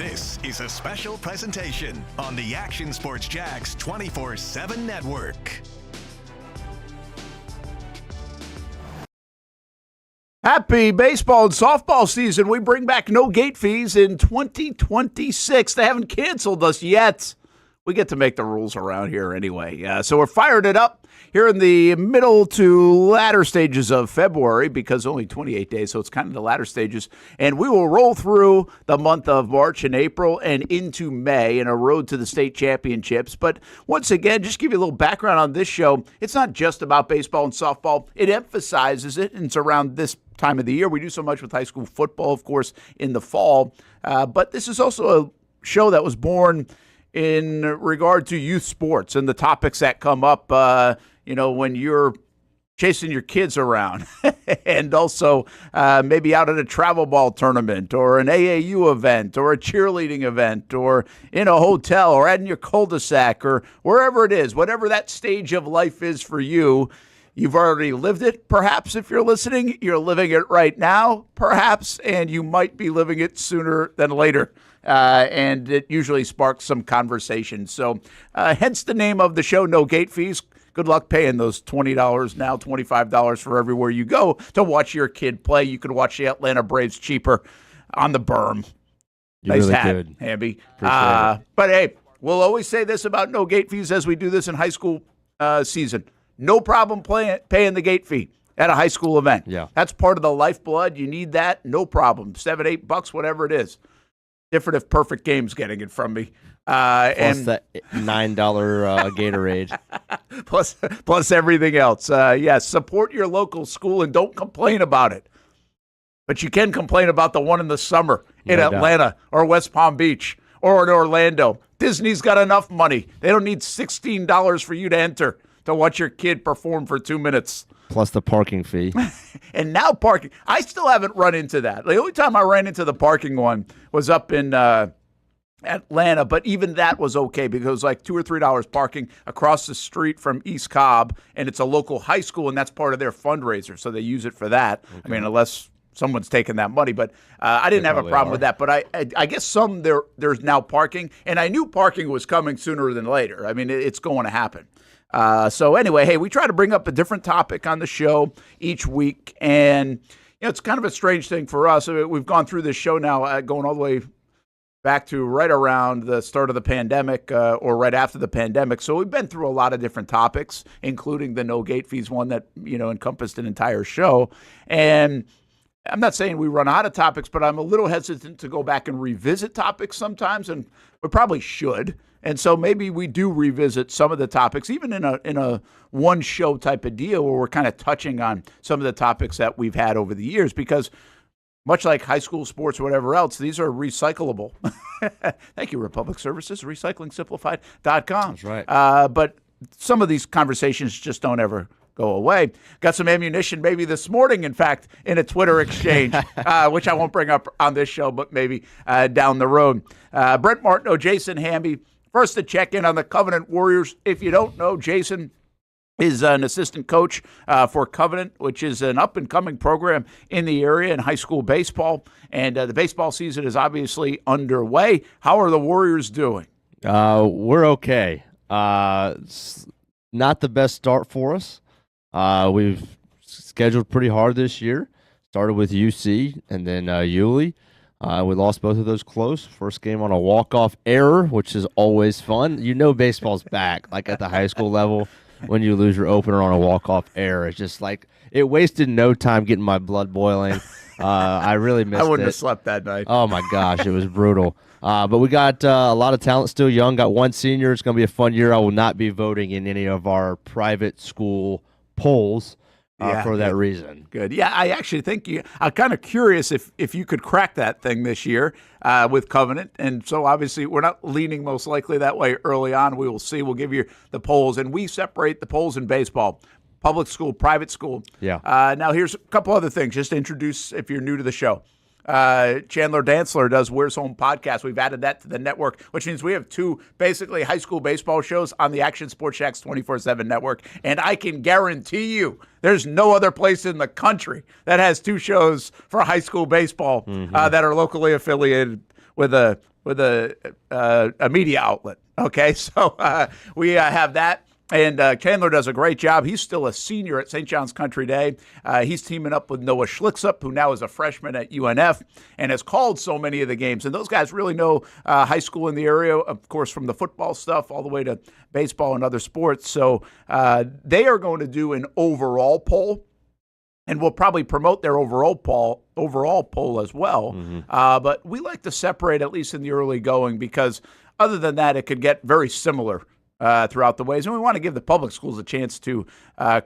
This is a special presentation on the Action Sports Jax 24/7 network. Happy baseball and softball season. We bring back no gate fees in 2026. They haven't canceled us yet. We get to make the rules around here anyway. So we're fired it up here in the middle to latter stages of February because only 28 days, so it's kind of the latter stages. And we will roll through the month of March and April and into May in a road to the state championships. But once again, just give you a little background on this show. It's not just about baseball and softball. It emphasizes it, and it's around this time of the year. We do so much with high school football, of course, in the fall. But this is also a show that was born in regard to youth sports and the topics that come up, when you're chasing your kids around and also maybe out at a travel ball tournament or an AAU event or a cheerleading event or in a hotel or in your cul-de-sac or wherever it is, whatever that stage of life is for you. You've already lived it, perhaps, if you're listening. You're living it right now, perhaps, and you might be living it sooner than later. And it usually sparks some conversation. So hence the name of the show, No Gate Fees. Good luck paying those $20 now, $25 for everywhere you go to watch your kid play. You could watch the Atlanta Braves cheaper on the berm. You're nice really hat, good. Hamby. Appreciate it. But, hey, we'll always say this about no gate fees as we do this in high school season. No problem paying the gate fee at a high school event. Yeah. That's part of the lifeblood. You need that. No problem. $7, $8, whatever it is. Different if Perfect Game's getting it from me. Plus that $9 Gatorade. plus everything else. Yes, support your local school and don't complain about it. But you can complain about the one in the summer in Atlanta or West Palm Beach or in Orlando. Disney's got enough money. They don't need $16 for you to enter to watch your kid perform for 2 minutes. Plus the parking fee. And now parking. I still haven't run into that. The only time I ran into the parking one was up in Atlanta, but even that was okay because it was like $2 or $3 parking across the street from East Cobb, and it's a local high school, and that's part of their fundraiser, so they use it for that. Okay. I mean, unless someone's taking that money, but I didn't have a problem with that. But I guess there's now parking, and I knew parking was coming sooner than later. I mean, it's going to happen. So anyway, hey, we try to bring up a different topic on the show each week, and it's kind of a strange thing for us. We've gone through this show now, going all the way back to right around the start of the pandemic or right after the pandemic. So we've been through a lot of different topics, including the no gate fees one that encompassed an entire show. And I'm not saying we run out of topics, but I'm a little hesitant to go back and revisit topics sometimes, and we probably should. And so maybe we do revisit some of the topics, even in a one show type of deal where we're kind of touching on some of the topics that we've had over the years, because much like high school sports or whatever else, these are recyclable. Thank you, Republic Services, recyclingsimplified.com. That's right. But some of these conversations just don't ever go away. Got some ammunition maybe this morning, in fact, in a Twitter exchange, which I won't bring up on this show, but maybe down the road. Brent Martineau, Jason Hamby. First, to check in on the Covenant Warriors. If you don't know, Jason is an assistant coach for Covenant, which is an up-and-coming program in the area in high school baseball. And the baseball season is obviously underway. How are the Warriors doing? We're okay. It's not the best start for us. We've scheduled pretty hard this year. Started with UC and then Yulee. We lost both of those close. First game on a walk-off error, which is always fun. Baseball's back, like at the high school level, when you lose your opener on a walk-off error. It's just like it wasted no time getting my blood boiling. I really missed it. I wouldn't have slept that night. Oh, my gosh, it was brutal. But we got a lot of talent still young. Got one senior. It's going to be a fun year. I will not be voting in any of our private school polls. For that reason. Good. Yeah, I actually think I'm kind of curious if you could crack that thing this year with Covenant. And so obviously we're not leaning most likely that way early on. We will see. We'll give you the polls. And we separate the polls in baseball. Public school, private school. Yeah. Now here's a couple other things just to introduce if you're new to the show. Chandler Dantzler does Where's Home podcast. We've added that to the network, which means we have two basically high school baseball shows on the Action Sports Jax 24/7 network. And I can guarantee you there's no other place in the country that has two shows for high school baseball that are locally affiliated with a media outlet. Okay, so we have that. And Chandler does a great job. He's still a senior at St. John's Country Day. He's teaming up with Noah Schlicksup, who now is a freshman at UNF and has called so many of the games. And those guys really know high school in the area, of course, from the football stuff all the way to baseball and other sports. So they are going to do an overall poll. And we'll probably promote their overall poll as well. But we like to separate, at least in the early going, because other than that, it could get very similar throughout the ways. And we want to give the public schools a chance to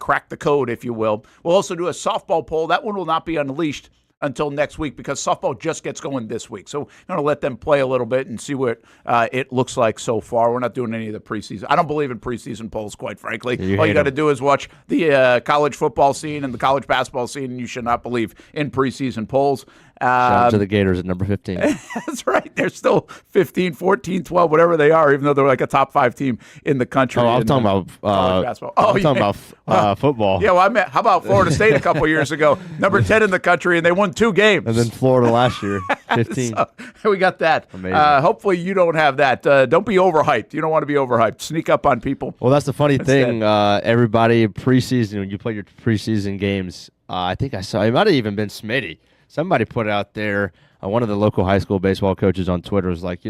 crack the code, if you will. We'll also do a softball poll. That one will not be unleashed until next week because softball just gets going this week. So I'm going to let them play a little bit and see what it looks like so far. We're not doing any of the preseason. I don't believe in preseason polls, quite frankly. All you got to do is watch the college football scene and the college basketball scene, and you should not believe in preseason polls. Shout out to the Gators at number 15. That's right. They're still 15, 14, 12, whatever they are, even though they're like a top 5 team in the country. Oh, I'm talking about basketball. I'm talking about football. Yeah, well, how about Florida State a couple years ago? Number 10 in the country, and they won 2 games. And then Florida last year, 15. So we got that. Amazing. Hopefully you don't have that. Don't be overhyped. You don't want to be overhyped. Sneak up on people. Well, that's the funny thing. Everybody, preseason, when you play your preseason games, I think I saw, it might have even been Smitty. Somebody put out there, one of the local high school baseball coaches on Twitter was like,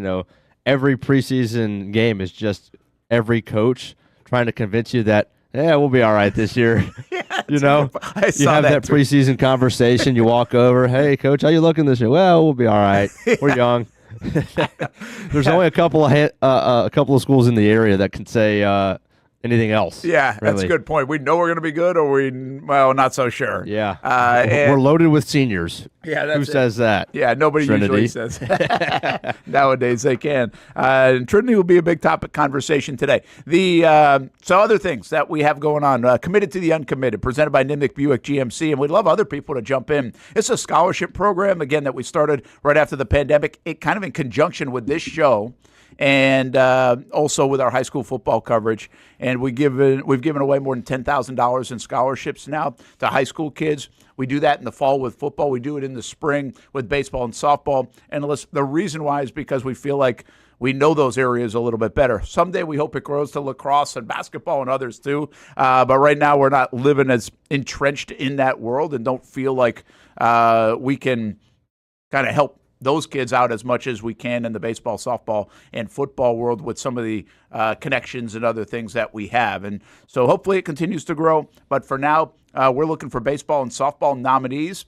every preseason game is just every coach trying to convince you that, we'll be all right this year. You have that preseason conversation. You walk over, hey, coach, how you looking this year? Well, we'll be all right. We're young. There's only a couple of schools in the area that can say anything else. Yeah, really. That's a good point. We know we're going to be good, or not so sure. Yeah, we're loaded with seniors. Yeah, that's who says that? Yeah, nobody Trinity. usually says that. Nowadays they can. Trinity will be a big topic conversation today. So other things that we have going on. Committed to the Uncommitted, presented by Nimnick Buick GMC, and we'd love other people to jump in. It's a scholarship program, again, that we started right after the pandemic, it kind of in conjunction with this show. And also with our high school football coverage. And we've given away more than $10,000 in scholarships now to high school kids. We do that in the fall with football. We do it in the spring with baseball and softball. And the reason why is because we feel like we know those areas a little bit better. Someday we hope it grows to lacrosse and basketball and others too. But right now we're not living as entrenched in that world and don't feel like we can kind of help those kids out as much as we can in the baseball, softball, and football world with some of the connections and other things that we have. And so hopefully it continues to grow. But for now, we're looking for baseball and softball nominees.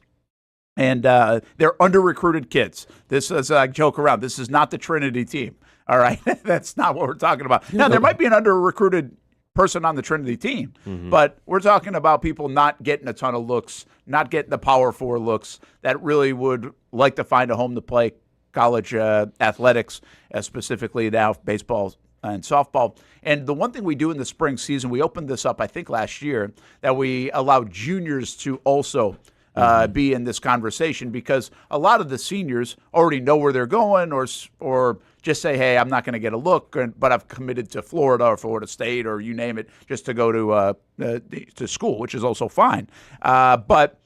And they're under-recruited kids. This is, I joke around, this is not the Trinity team. All right? That's not what we're talking about. Now, there might be an under-recruited person on the Trinity team, but we're talking about people not getting a ton of looks, not getting the Power 4 looks that really would like to find a home to play college athletics, specifically now baseball and softball. And the one thing we do in the spring season, we opened this up, I think, last year, that we allow juniors to also be in this conversation because a lot of the seniors already know where they're going or just say, hey, I'm not going to get a look, but I've committed to Florida or Florida State or you name it just to go to school, which is also fine. But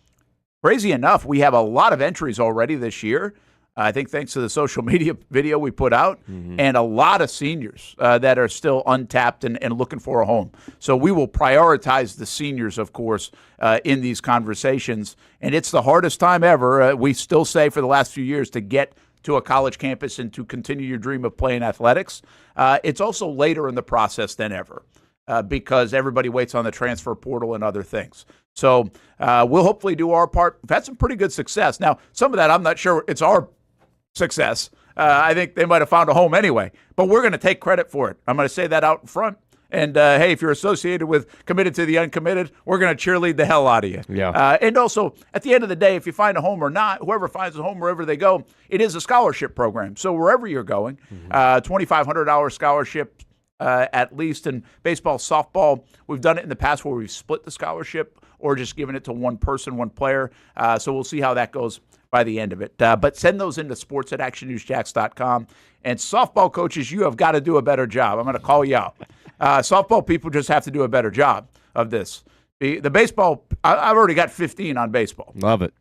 crazy enough, we have a lot of entries already this year. I think thanks to the social media video we put out, and a lot of seniors that are still untapped and looking for a home. So we will prioritize the seniors, of course, in these conversations. And it's the hardest time ever, we still say for the last few years, to get to a college campus and to continue your dream of playing athletics. It's also later in the process than ever because everybody waits on the transfer portal and other things. So we'll hopefully do our part. We've had some pretty good success. Now, some of that I'm not sure it's our success. I think they might have found a home anyway, but we're going to take credit for it. I'm going to say that out in front. And, hey, if you're associated with Committed to the Uncommitted, we're going to cheerlead the hell out of you. Yeah. And also, at the end of the day, if you find a home or not, whoever finds a home wherever they go, it is a scholarship program. So wherever you're going, $2,500 scholarship at least. In baseball, softball, we've done it in the past where we've split the scholarship or just given it to one person, one player. So we'll see how that goes by the end of it. But send those into sports@actionnewsjacks.com. And softball coaches, you have got to do a better job. I'm going to call you out. Softball people just have to do a better job of this. The baseball, I've already got 15 on baseball. Love it.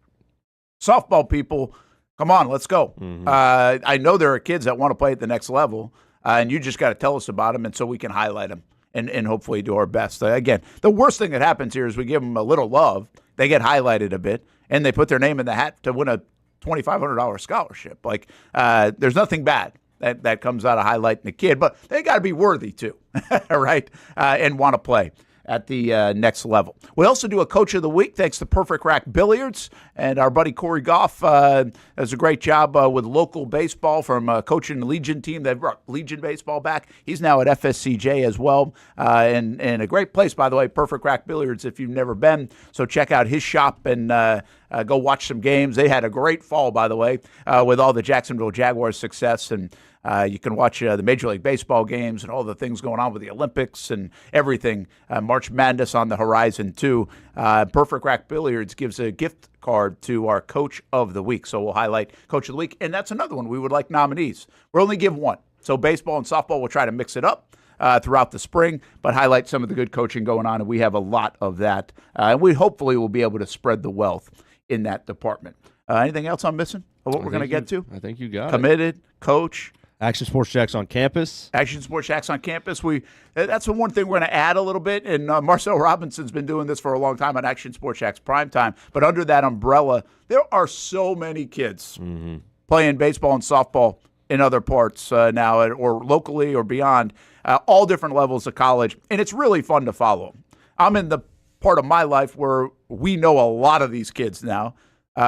Softball people, Come on, let's go. Mm-hmm. I know there are kids that want to play at the next level, and you just got to tell us about them, and so we can highlight them and hopefully do our best. Again, the worst thing that happens here is we give them a little love, they get highlighted a bit, and they put their name in the hat to win a $2,500 scholarship. Like, there's nothing bad that comes out of highlighting a kid, but they got to be worthy too, right? And want to play at the next level. We also do a Coach of the Week thanks to Perfect Rack Billiards, and our buddy Corey Goff does a great job with local baseball from coaching the Legion team that brought Legion baseball back. He's now at FSCJ as well, and a great place, by the way, Perfect Rack Billiards, if you've never been. So check out his shop and go watch some games. They had a great fall, by the way, with all the Jacksonville Jaguars' success, and you can watch the Major League Baseball games and all the things going on with the Olympics and everything. March Madness on the horizon, too. Perfect Rack Billiards gives a gift card to our Coach of the Week. So we'll highlight Coach of the Week. And that's another one we would like nominees. We'll only give one. So baseball and softball, we'll try to mix it up throughout the spring, but highlight some of the good coaching going on. And we have a lot of that. And we hopefully will be able to spread the wealth in that department. Anything else I'm missing of what we're going to get to? I think you got Committed, Coach. Action Sports Jacks on campus. Action Sports Jacks on campus. That's the one thing we're going to add a little bit. And Marcel Robinson's been doing this for a long time on Action Sports Jacks Primetime. But under that umbrella, there are so many kids playing baseball and softball in other parts now, or locally or beyond, all different levels of college. And it's really fun to follow. I'm in the part of my life where we know a lot of these kids now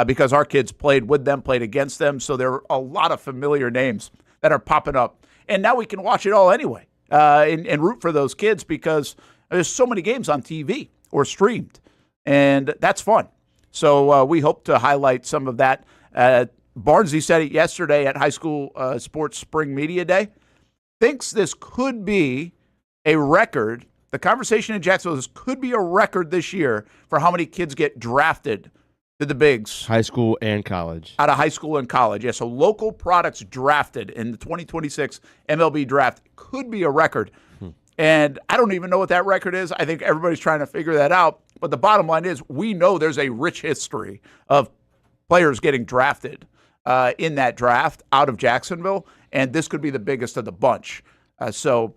because our kids played with them, played against them. So there are a lot of familiar names that are popping up. And now we can watch it all anyway and root for those kids because there's so many games on TV or streamed. And that's fun. So we hope to highlight some of that. Barnesy said it yesterday at High School Sports Spring Media Day. Thinks this could be a record. The conversation in Jacksonville, this could be a record this year for how many kids get drafted to the bigs. High school and college. Out of high school and college. Yeah, so local products drafted in the 2026 MLB draft could be a record. And I don't even know what that record is. I think everybody's trying to figure that out. But the bottom line is we know there's a rich history of players getting drafted in that draft out of Jacksonville, and this could be the biggest of the bunch. So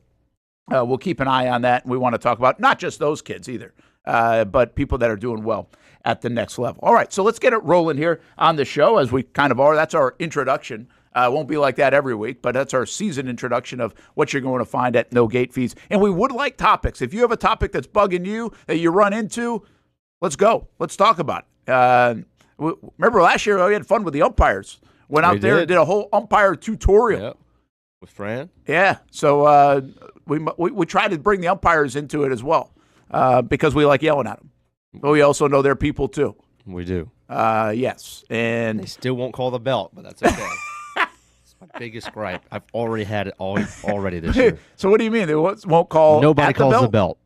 we'll keep an eye on that. And we want to talk about not just those kids either, but people that are doing well at the next level. All right, so let's get it rolling here on the show as we kind of are. That's our introduction. Won't be like that every week, but that's our season introduction of what you're going to find at No Gate Fees. And we would like topics. If you have a topic that's bugging you, that you run into, let's go. Let's talk about it. Remember last year we had fun with the umpires. Went out there and did a whole umpire tutorial. Yep. With Fran? Yeah, so we try to bring the umpires into it as well because we like yelling at them. But we also know they're people too. We do. Yes. And they still won't call the belt, but that's okay. It's my biggest gripe. I've already had it already this year. So what do you mean? They won't call Nobody calls the belt.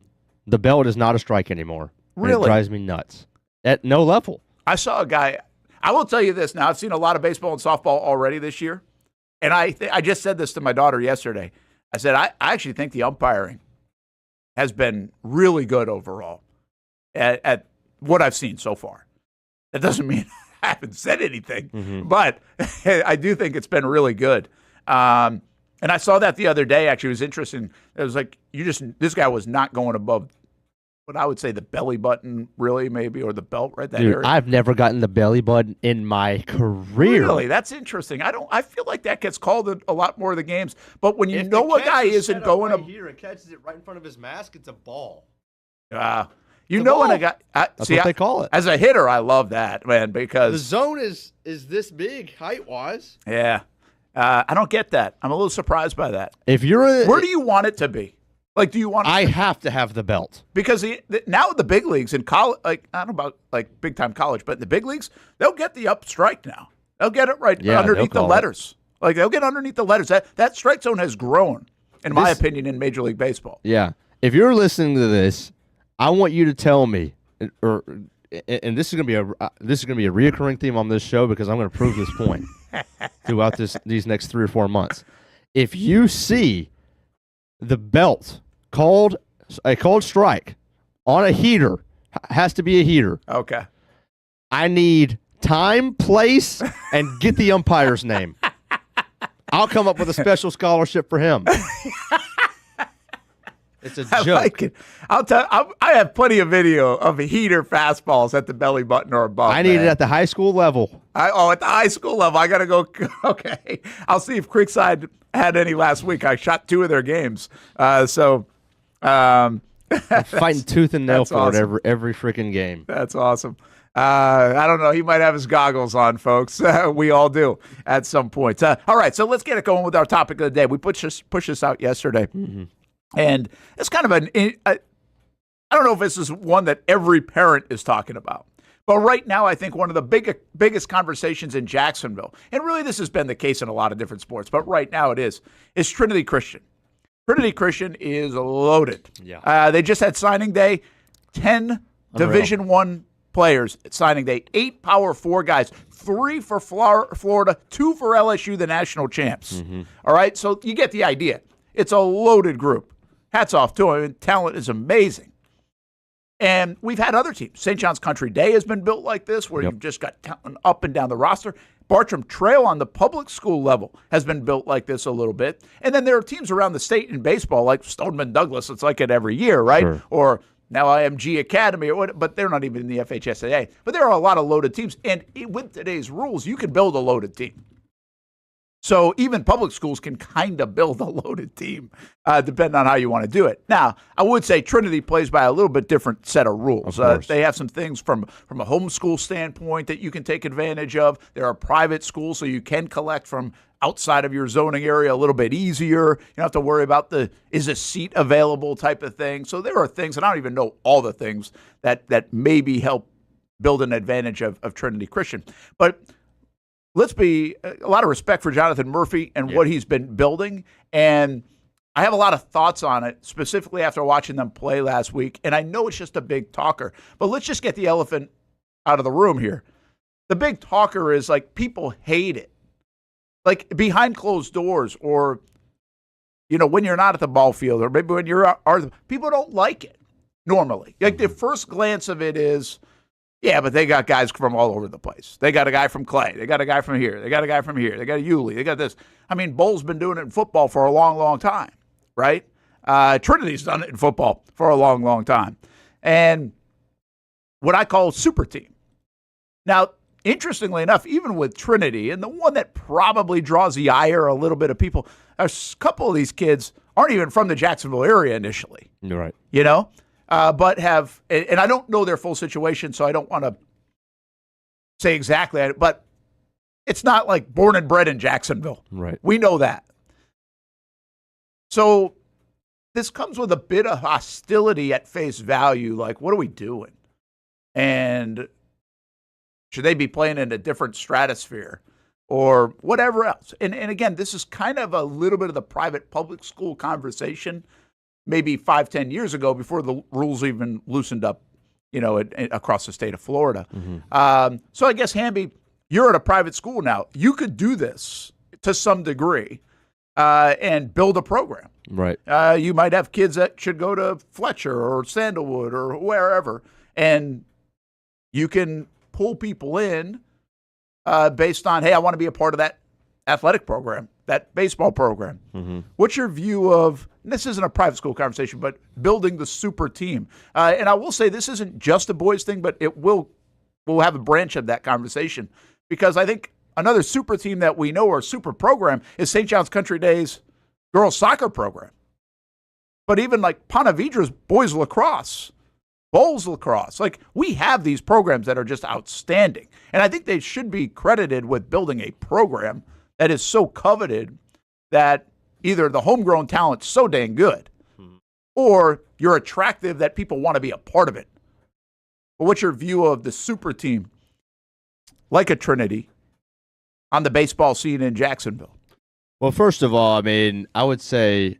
The belt is not a strike anymore. Really? It drives me nuts. At no level. I saw a guy. I will tell you this now. I've seen a lot of baseball and softball already this year. And I just said this to my daughter yesterday. I said, I actually think the umpiring has been really good overall at what I've seen so far. That doesn't mean I haven't said anything, but I do think it's been really good. And I saw that the other day. Actually, it was interesting. It was like this guy was not going above what I would say the belly button, really, maybe, or the belt right there. Dude, I've never gotten the belly button in my career. Really? That's interesting. I feel like that gets called a lot more of the games. But when you know a guy isn't going right here and catches it right in front of his mask, it's a ball. You know when a guy That's what they call it. As a hitter, I love that, man, because the zone is this big height-wise. Yeah. I don't get that. I'm a little surprised by that. Where do you want it to be? Like, do you want? I have to have the belt because now the big leagues in college, like I don't know about like big time college, but in the big leagues, they'll get the up strike now. They'll get it right underneath the letters. Like they'll get underneath the letters. That strike zone has grown, in my opinion, in Major League Baseball. Yeah. If you're listening to this, I want you to tell me, and this is gonna be a reoccurring theme on this show because I'm gonna prove this point throughout these next 3 or 4 months. If you see the belt called strike on a heater, has to be a heater. Okay. I need time, place, and get the umpire's name. I'll come up with a special scholarship for him. It's a joke. I like it. I have plenty of video of heater fastballs at the belly button or above. I need it at the high school level. At the high school level, I got to go. Okay, I'll see if Creekside had any last week. I shot 2 of their games, I'm fighting tooth and nail for it every freaking game. That's awesome. I don't know. He might have his goggles on, folks. We all do at some point. All right, so let's get it going with our topic of the day. We pushed this out yesterday, and it's kind of I don't know if this is one that every parent is talking about. But right now, I think one of the biggest conversations in Jacksonville, and really this has been the case in a lot of different sports, but right now it is Trinity Christian. Trinity Christian is loaded. Yeah. They just had signing day, 10 Division I players at signing day, 8 Power 4 guys, 3 for Florida, 2 for LSU, the national champs. All right, so you get the idea. It's a loaded group. Hats off to them. I mean, talent is amazing. And we've had other teams. St. John's Country Day has been built like this, where you've just got talent up and down the roster. Bartram Trail on the public school level has been built like this a little bit. And then there are teams around the state in baseball, like Stoneman Douglas. It's like it every year, right? Sure. Or now IMG Academy, but they're not even in the FHSAA. But there are a lot of loaded teams. And with today's rules, you can build a loaded team. So even public schools can kind of build a loaded team, depending on how you want to do it. Now, I would say Trinity plays by a little bit different set of rules. They have some things from a homeschool standpoint that you can take advantage of. There are private schools, so you can collect from outside of your zoning area a little bit easier. You don't have to worry about is a seat available type of thing. So there are things, and I don't even know all the things that maybe help build an advantage of Trinity Christian. But let's be a lot of respect for Jonathan Murphy and what he's been building. And I have a lot of thoughts on it, specifically after watching them play last week. And I know it's just a big talker, but let's just get the elephant out of the room here. The big talker is like people hate it. Like behind closed doors, or, when you're not at the ball field, or maybe when people don't like it normally. Like the first glance of it is, yeah, but they got guys from all over the place. They got a guy from Clay. They got a guy from here. They got a guy from here. They got a Yulee. They got this. I mean, Bowles been doing it in football for a long, long time, right? Trinity's done it in football for a long, long time. And what I call super team. Now, interestingly enough, even with Trinity, and the one that probably draws the ire a little bit of people, a couple of these kids aren't even from the Jacksonville area initially. You're right. But have, and I don't know their full situation, so I don't want to say exactly, but it's not like born and bred in Jacksonville. Right. We know that. So this comes with a bit of hostility at face value. Like, what are we doing? And should they be playing in a different stratosphere or whatever else? And again, this is kind of a little bit of the private public school conversation. Maybe 5-10 years ago, before the rules even loosened up, across the state of Florida. So I guess, Hamby, you're at a private school now. You could do this to some degree and build a program. Right. You might have kids that should go to Fletcher or Sandalwood or wherever, and you can pull people in based on, hey, I want to be a part of that athletic program, that baseball program. What's your view of, and this isn't a private school conversation, but building the super team? And I will say this isn't just a boys thing, but we'll have a branch of that conversation, because I think another super team that we know, or super program, is St. John's Country Day's girls soccer program. But even like Ponte Vedra's boys lacrosse, Bowles lacrosse, like we have these programs that are just outstanding. And I think they should be credited with building a program that is so coveted that either the homegrown talent's so dang good, or you're attractive that people want to be a part of it. But what's your view of the super team, like a Trinity, on the baseball scene in Jacksonville? Well, first of all, I mean, I would say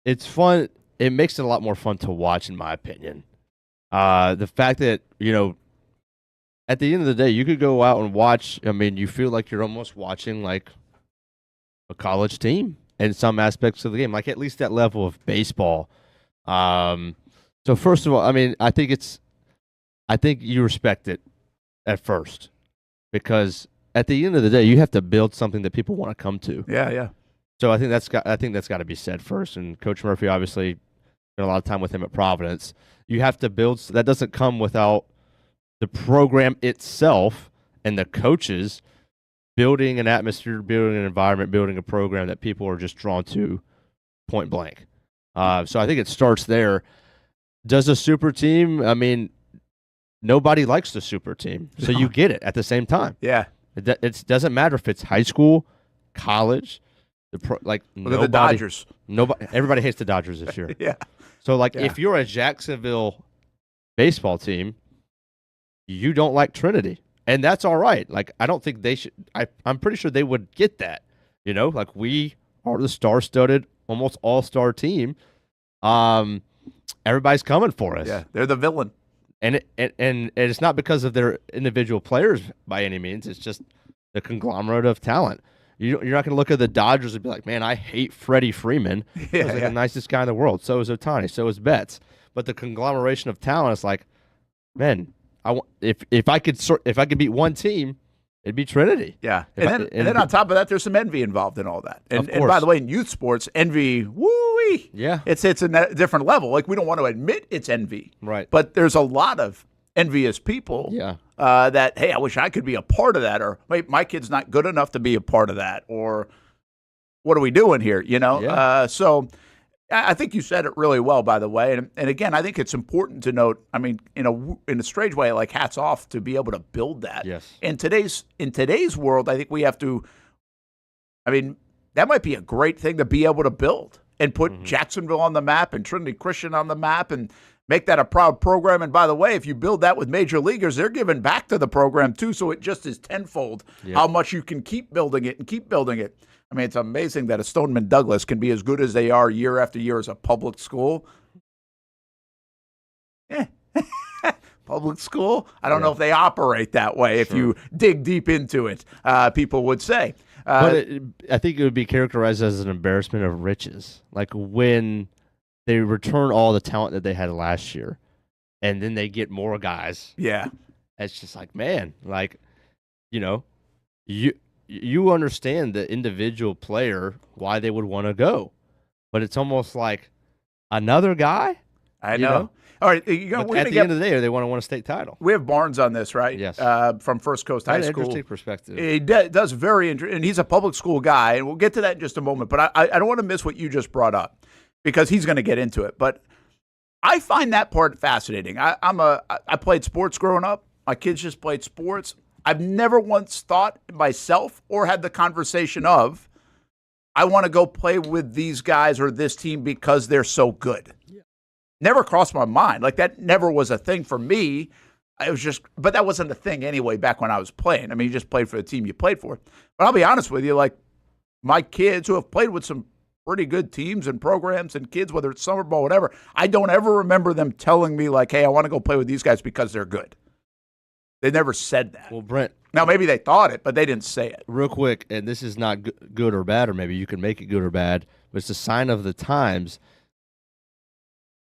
it's fun. It makes it a lot more fun to watch, in my opinion. The fact that, at the end of the day, you could go out and watch. I mean, you feel like you're almost watching like a college team in some aspects of the game, like at least that level of baseball. So first of all, I mean, I think you respect it at first. because at the end of the day, you have to build something that people want to come to. Yeah. So I think that's got to be said first. And Coach Murphy obviously spent a lot of time with him at Providence. You have to build. That doesn't come without the program itself and the coaches building an atmosphere, building an environment, building a program that people are just drawn to point blank. So I think it starts there. Does a super team? I mean, nobody likes the super team, so you get it at the same time. Yeah. It doesn't matter if it's high school, college. Look at the Dodgers. Everybody hates the Dodgers this year. Yeah. So, if you're a Jacksonville baseball team, you don't like Trinity, and that's all right. I don't think they should. I'm pretty sure they would get that. We are the star-studded, almost all-star team. Everybody's coming for us. Yeah, they're the villain. And it's not because of their individual players by any means. It's just the conglomerate of talent. You're not going to look at the Dodgers and be like, man, I hate Freddie Freeman. He's the nicest guy in the world. So is Ohtani. So is Betts. But the conglomeration of talent is like, man, if I could beat one team, it'd be Trinity. Yeah, and then on top of that, there's some envy involved in all that. And by the way, in youth sports, envy, woo-wee. Yeah, it's a different level. We don't want to admit it's envy, right? But there's a lot of envious people. Yeah. That, hey, I wish I could be a part of that, or my kid's not good enough to be a part of that, or what are we doing here? Yeah. So I think you said it really well, by the way. And again, I think it's important to note, I mean, in a strange way, hats off to be able to build that. Yes. In today's world, I think we have to, that might be a great thing to be able to build and put Jacksonville on the map and Trinity Christian on the map and make that a proud program. And by the way, if you build that with major leaguers, they're giving back to the program too. So it just is tenfold how much you can keep building it and keep building it. It's amazing that a Stoneman Douglas can be as good as they are year after year as a public school. Public school? I don't know if they operate that way. If you dig deep into it, people would say. But I think it would be characterized as an embarrassment of riches. When they return all the talent that they had last year, and then they get more guys. Yeah. It's just man, you understand the individual player, why they would want to go. But it's almost like another guy. I know. All right. At the end of the day, they want to win a state title. We have Barnes on this, right? Yes. From First Coast High School. Interesting perspective. He does very interesting. And he's a public school guy, and we'll get to that in just a moment. But I don't want to miss what you just brought up, because he's going to get into it. But I find that part fascinating. I played sports growing up. My kids just played sports. I've never once thought myself or had the conversation of, I want to go play with these guys or this team because they're so good. Yeah. Never crossed my mind. That never was a thing for me. But that wasn't a thing anyway back when I was playing. You just played for the team you played for. But I'll be honest with you, my kids who have played with some pretty good teams and programs and kids, whether it's summer ball, whatever, I don't ever remember them telling me hey, I want to go play with these guys because they're good. They never said that. Well, Brent. Now, maybe they thought it, but they didn't say it. Real quick, and this is not good or bad, or maybe you can make it good or bad, but it's a sign of the times.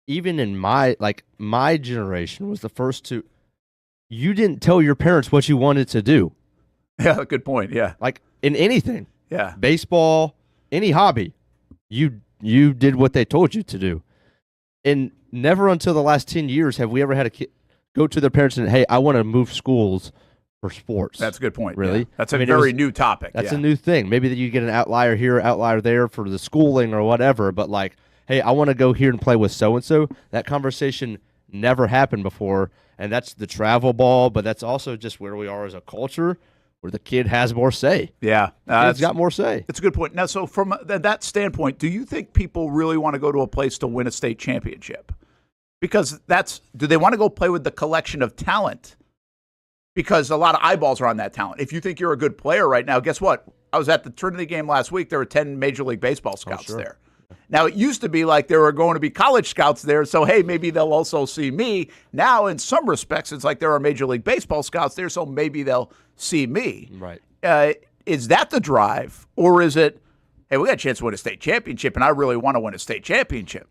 Even in my generation was the first to, you didn't tell your parents what you wanted to do. Yeah, good point, yeah. In anything. Yeah. Baseball, any hobby, you did what they told you to do. And never until the last 10 years have we ever had a kid go to their parents and, hey, I want to move schools for sports. That's a good point. Really? Yeah. That's a very new topic. That's a new thing. Maybe that you get an outlier here, outlier there for the schooling or whatever, but hey, I want to go here and play with so-and-so. That conversation never happened before, and that's the travel ball, but that's also just where we are as a culture, where the kid has more say. Yeah. Kid's got more say. It's a good point. Now, so from that standpoint, do you think people really want to go to a place to win a state championship? Because do they want to go play with the collection of talent? Because a lot of eyeballs are on that talent. If you think you're a good player right now, guess what? I was at the Trinity game last week. There were 10 Major League Baseball scouts there. Now, it used to be there were going to be college scouts there, so, hey, maybe they'll also see me. Now, in some respects, it's there are Major League Baseball scouts there, so maybe they'll see me. Right. Is that the drive, or is it, hey, we got a chance to win a state championship, and I really want to win a state championship?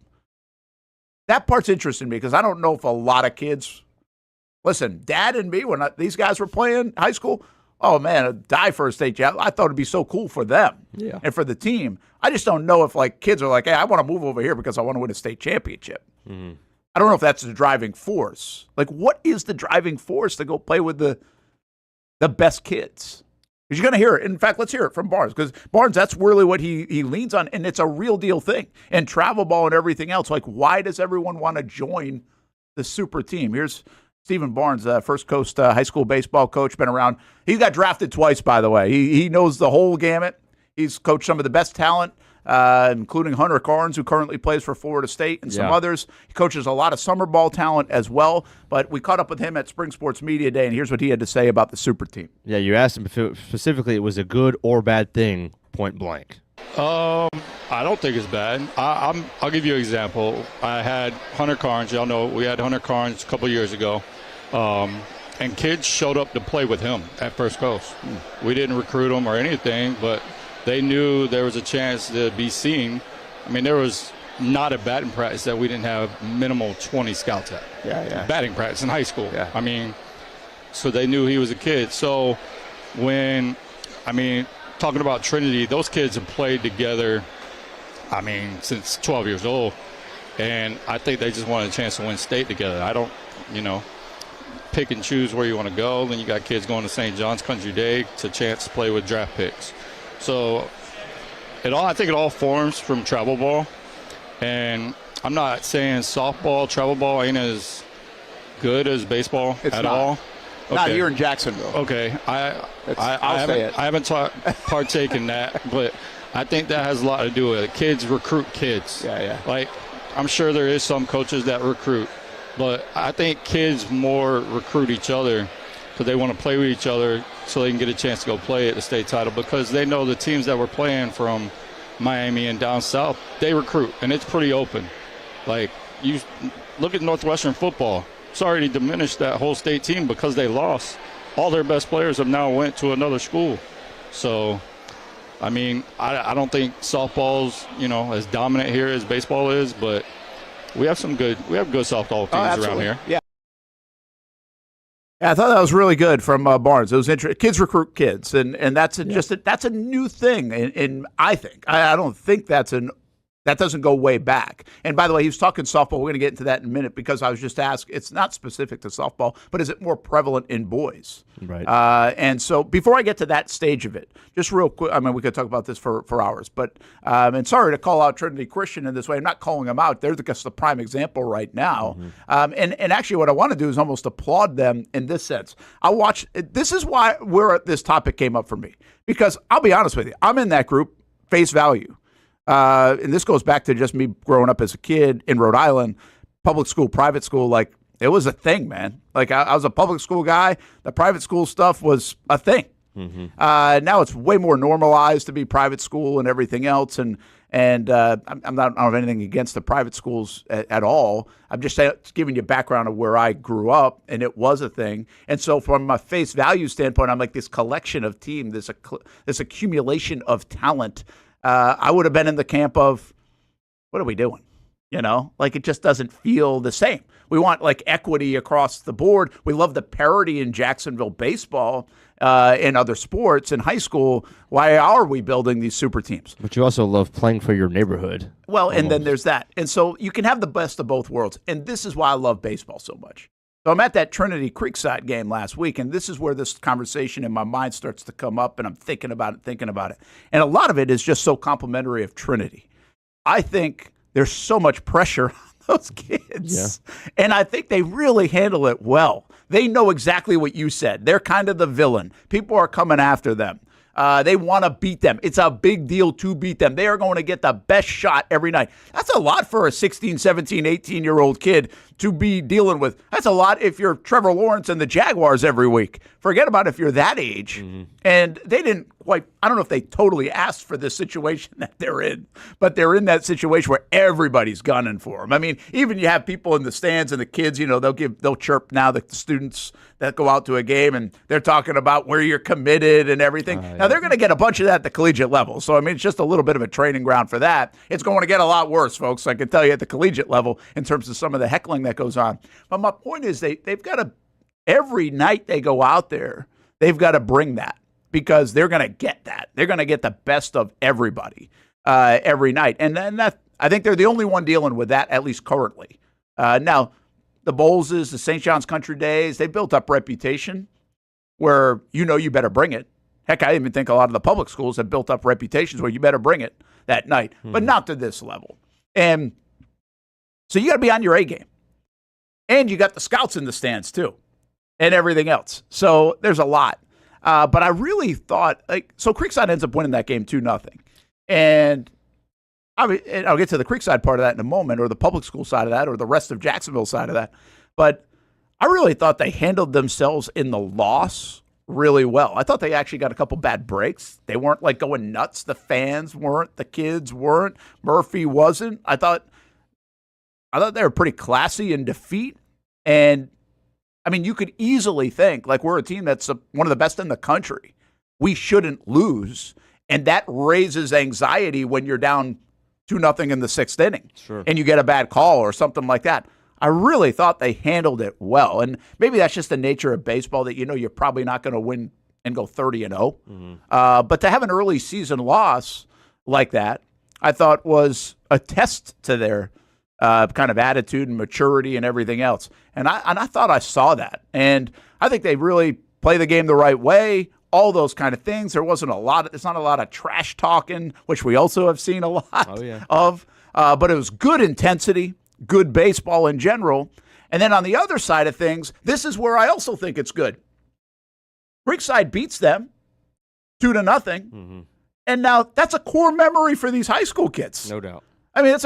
That part's interesting to me because I don't know if a lot of kids – listen, Dad and me, when these guys were playing high school, oh man, I'd die for a state champ. I thought it'd be so cool for them and for the team. I just don't know if like kids are like, hey, I want to move over here because I want to win a state championship. Mm-hmm. I don't know if that's the driving force. Like, what is the driving force to go play with the best kids? Because you're going to hear it. In fact, let's hear it from Barnes. Because Barnes, that's really what he leans on, and it's a real deal thing. And travel ball and everything else. Like, why does everyone want to join the super team? Here's Stephen Barnes, First Coast high school baseball coach, been around. He got drafted twice, by the way. He knows the whole gamut. He's coached some of the best talent, including Hunter Carnes, who currently plays for Florida State, and some others. He coaches a lot of summer ball talent as well. But we caught up with him at Spring Sports Media Day, and here's what he had to say about the super team. Yeah, you asked him if specifically it was a good or bad thing, point blank. I don't think it's bad. I'll give you an example. I had Hunter Carnes. Y'all know we had Hunter Carnes a couple years ago. And kids showed up to play with him at First Coast. We didn't recruit them or anything, but they knew there was a chance to be seen. I mean, there was not a batting practice that we didn't have minimal 20 scouts at. Batting practice in high school. Yeah. I mean, so they knew he was a kid. So talking about Trinity, those kids have played together, since 12 years old. And I think they just wanted a chance to win state together. I don't, pick and choose where you want to go. Then you got kids going to St. John's Country Day to chance to play with draft picks. So I think it all forms from travel ball. And I'm not saying softball, travel ball ain't as good as baseball at all. Okay. Not here in Jacksonville. Okay. I haven't partaken in that, but I think that has a lot to do with it. Kids recruit kids. Yeah. Like, I'm sure there is some coaches that recruit, but I think kids more recruit each other because they want to play with each other so they can get a chance to go play at the state title, because they know the teams that we're playing from Miami and down south, they recruit, and it's pretty open. Like, you look at Northwestern football. It's already diminished that whole state team because they lost. All their best players have now went to another school. So, I don't think softball's, as dominant here as baseball is, but we have good softball teams around here. Yeah, I thought that was really good from Barnes. It was interesting. Kids recruit kids, and that's that's a new thing. And I think I don't think that doesn't go way back. And by the way, he was talking softball. We're going to get into that in a minute because I was just asked. It's not specific to softball, but is it more prevalent in boys? Right. And so before I get to that stage of it, just real quick, we could talk about this for hours, but and sorry to call out Trinity Christian in this way. I'm not calling them out. They're just the prime example right now. Mm-hmm. And actually what I want to do is almost applaud them in this sense. This is where this topic came up for me, because I'll be honest with you. I'm in that group, face value. And this goes back to just me growing up as a kid in Rhode Island, public school, private school. Like, it was a thing, man. Like, I was a public school guy. The private school stuff was a thing. Mm-hmm. Now it's way more normalized to be private school and everything else. And I don't have anything against the private schools at all. I'm just giving you background of where I grew up, and it was a thing. And so from a face value standpoint, I'm like this collection of team, this accumulation of talent. I would have been in the camp of, what are we doing? Like, it just doesn't feel the same. We want like equity across the board. We love the parity in Jacksonville baseball and other sports in high school. Why are we building these super teams? But you also love playing for your neighborhood. Well, almost. And then there's that. And so you can have the best of both worlds. And this is why I love baseball so much. So I'm at that Trinity Creekside game last week, and this is where this conversation in my mind starts to come up, and I'm thinking about it. And a lot of it is just so complimentary of Trinity. I think there's so much pressure on those kids, and I think they really handle it well. They know exactly what you said. They're kind of the villain. People are coming after them. They want to beat them. It's a big deal to beat them. They are going to get the best shot every night. That's a lot for a 16, 17, 18-year-old kid to be dealing with. That's a lot if you're Trevor Lawrence and the Jaguars every week. Forget about if you're that age. Mm-hmm. And they didn't quite, I don't know if they totally asked for the situation that they're in, but they're in that situation where everybody's gunning for them. Even you have people in the stands and the kids, they'll chirp now the students that go out to a game, and they're talking about where you're committed and everything. Now, they're going to get a bunch of that at the collegiate level. So, it's just a little bit of a training ground for that. It's going to get a lot worse, folks, I can tell you, at the collegiate level in terms of some of the heckling that goes on. But my point is they've got every night they go out there, they've got to bring that because they're going to get that. They're going to get the best of everybody every night. And then I think they're the only one dealing with that, at least currently. Now, the Bowleses, the St. John's Country Days, they built up reputation where you better bring it. Heck, I even think a lot of the public schools have built up reputations where you better bring it that night, but not to this level. And so you got to be on your A game. And you got the scouts in the stands too and everything else. So there's a lot. But I really thought, so Creekside ends up winning that game 2-0. And I'll get to the Creekside part of that in a moment, or the public school side of that, or the rest of Jacksonville side of that. But I really thought they handled themselves in the loss really well. I thought they actually got a couple bad breaks. They weren't going nuts. The fans weren't. The kids weren't. Murphy wasn't. I thought they were pretty classy in defeat. And, I mean, you could easily think, we're a team that's one of the best in the country. We shouldn't lose. And that raises anxiety when you're down 2-0 in the sixth inning. Sure. And you get a bad call or something like that. I really thought they handled it well. And maybe that's just the nature of baseball that you're probably not going to win and go 30-0. Mm-hmm. But to have an early season loss like that, I thought was a test to their kind of attitude and maturity and everything else. And I thought I saw that. And I think they really play the game the right way, all those kind of things. There's not a lot of trash talking, which we also have seen a lot of. But it was good intensity, good baseball in general. And then on the other side of things, this is where I also think it's good. Creekside beats them 2-0. Mm-hmm. And now that's a core memory for these high school kids. No doubt. I mean, it's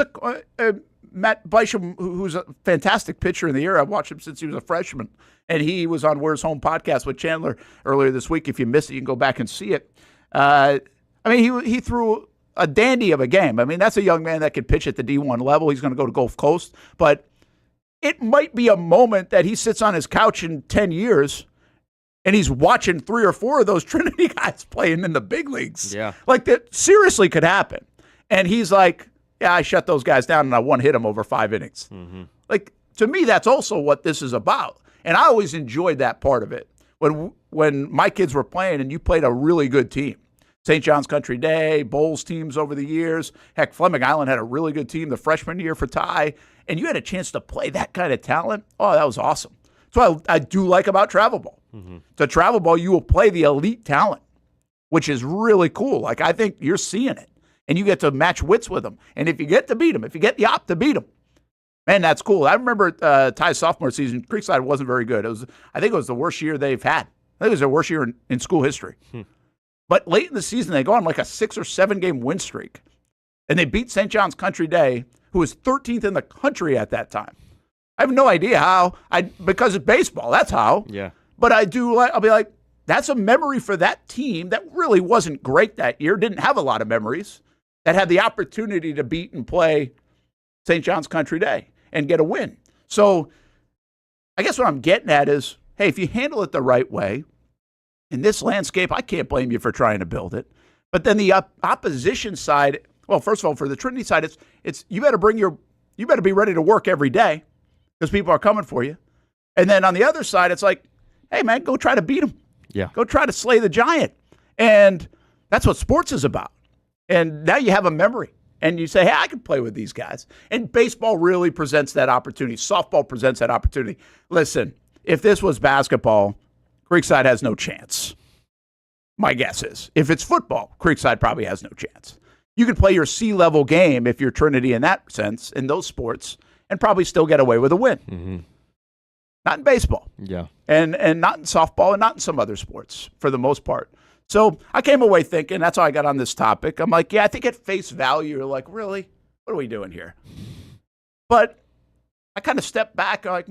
Matt Bisham, who's a fantastic pitcher in the year. I've watched him since he was a freshman. And he was on Where's Home podcast with Chandler earlier this week. If you missed it, you can go back and see it. I mean, he threw a dandy of a game. I mean, that's a young man that could pitch at the D1 level. He's going to go to Gulf Coast. But it might be a moment that he sits on his couch in 10 years and he's watching 3 or 4 of those Trinity guys playing in the big leagues. Yeah. That seriously could happen. And he's like, yeah, I shut those guys down and I one-hit them over 5 innings. Mm-hmm. To me, that's also what this is about. And I always enjoyed that part of it. When my kids were playing and you played a really good team. St. John's Country Day, Bowles teams over the years. Heck, Fleming Island had a really good team the freshman year for Ty. And you had a chance to play that kind of talent. Oh, that was awesome. That's what I do like about travel ball. Mm-hmm. To travel ball, you will play the elite talent, which is really cool. I think you're seeing it. And you get to match wits with them. And if you get to beat them, if you get the op to beat them, man, that's cool. I remember Ty's sophomore season, Creekside wasn't very good. I think it was the worst year they've had. I think it was their worst year in school history. But late in the season, they go on a 6 or 7 game win streak. And they beat St. John's Country Day, who was 13th in the country at that time. I have no idea how. Because it's baseball, that's how. Yeah. But I'll be like, that's a memory for that team that really wasn't great that year, didn't have a lot of memories, that had the opportunity to beat and play St. John's Country Day and get a win. So I guess what I'm getting at is, hey, if you handle it the right way, in this landscape, I can't blame you for trying to build it. But then the opposition side, well, first of all, for the Trinity side, it's you better be ready to work every day because people are coming for you. And then on the other side, it's like, hey, man, go try to beat them. Yeah. Go try to slay the giant. And that's what sports is about. And now you have a memory. And you say, hey, I can play with these guys. And baseball really presents that opportunity. Softball presents that opportunity. Listen, if this was basketball, Creekside has no chance. My guess is. If it's football, Creekside probably has no chance. You can play your C-level game if you're Trinity in that sense, in those sports, and probably still get away with a win. Mm-hmm. Not in baseball. Yeah. And not in softball and not in some other sports for the most part. So I came away thinking, that's how I got on this topic. I'm like, yeah, I think at face value, you're like, really? What are we doing here? But I kind of stepped back, like,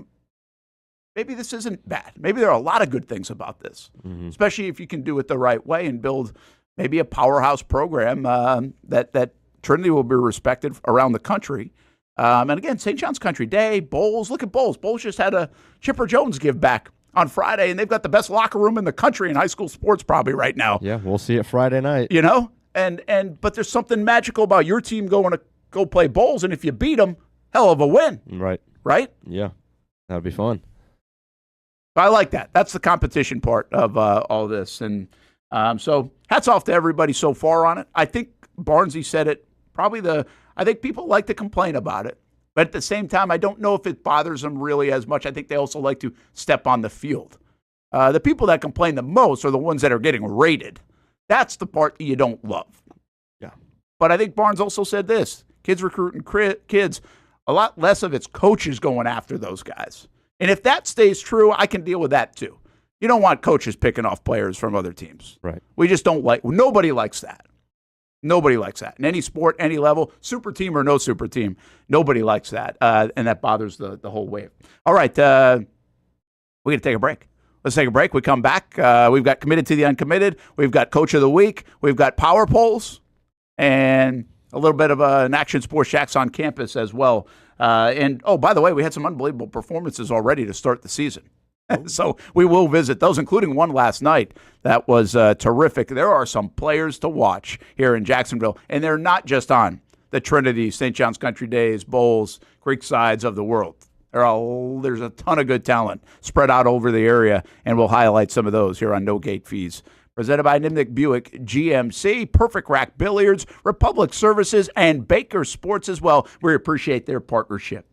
maybe this isn't bad. Maybe there are a lot of good things about this, especially if you can do it the right way and build maybe a powerhouse program that Trinity will be respected around the country. And again, St. John's Country Day, Bowles. Look at Bowles. Bowles just had a Chipper Jones give back on Friday, and they've got the best locker room in the country in high school sports probably right now. Yeah, we'll see it Friday night. You know? But there's something magical about your team going to go play Bowles, and if you beat them, hell of a win. Right? Right? Yeah, that'd be fun. I like that. That's the competition part of all this. And so hats off to everybody so far on it. I think Barnesy said it. I think people like to complain about it. But at the same time, I don't know if it bothers them really as much. I think they also like to step on the field. The people that complain the most are the ones that are getting rated. That's the part that you don't love. Yeah. But I think Barnes also said this. Kids recruiting kids, a lot less of it's coaches going after those guys. And if that stays true, I can deal with that too. You don't want coaches picking off players from other teams. Right. We just don't nobody likes that. Nobody likes that. In any sport, any level, super team or no super team, nobody likes that. And that bothers the whole wave. All right. We're going to take a break. Let's take a break. We come back. We've got Committed to the Uncommitted. We've got Coach of the Week. We've got Power Polls. And a little bit of an Action Sports Jacks on campus as well. And by the way, we had some unbelievable performances already to start the season. So we will visit those, including one last night that was terrific. There are some players to watch here in Jacksonville, and they're not just on the Trinity, St. John's Country Days, Bowls, Creeksides of the world. There's a ton of good talent spread out over the area, and we'll highlight some of those here on No Gate Fees. Presented by Nimnick Buick GMC, Perfect Rack Billiards, Republic Services, and Baker Sports as well. We appreciate their partnership.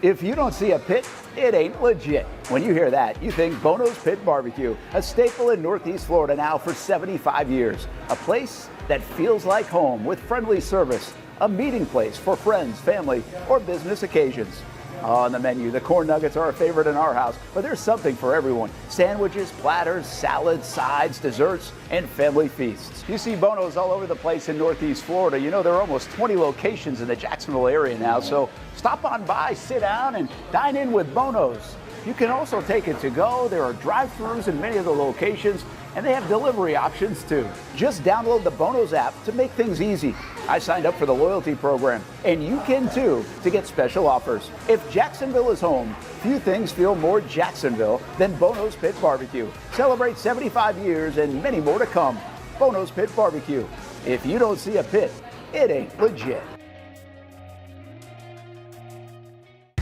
If you don't see a pit, it ain't legit. When you hear that, you think Bono's Pit Barbecue, a staple in Northeast Florida now for 75 years. A place that feels like home with friendly service, a meeting place for friends, family, or business occasions. On the menu, the corn nuggets are a favorite in our house, but there's something for everyone. Sandwiches, platters, salads, sides, desserts, and family feasts. You see Bono's all over the place in Northeast Florida. You know, there are almost 20 locations in the Jacksonville area now, so stop on by, sit down, and dine in with Bono's. You can also take it to go. There are drive-thrus in many of the locations, and they have delivery options too. Just download the Bono's app to make things easy. I signed up for the loyalty program, and you can too to get special offers. If Jacksonville is home, few things feel more Jacksonville than Bono's Pit Barbecue. Celebrate 75 years and many more to come. Bono's Pit Barbecue. If you don't see a pit, it ain't legit.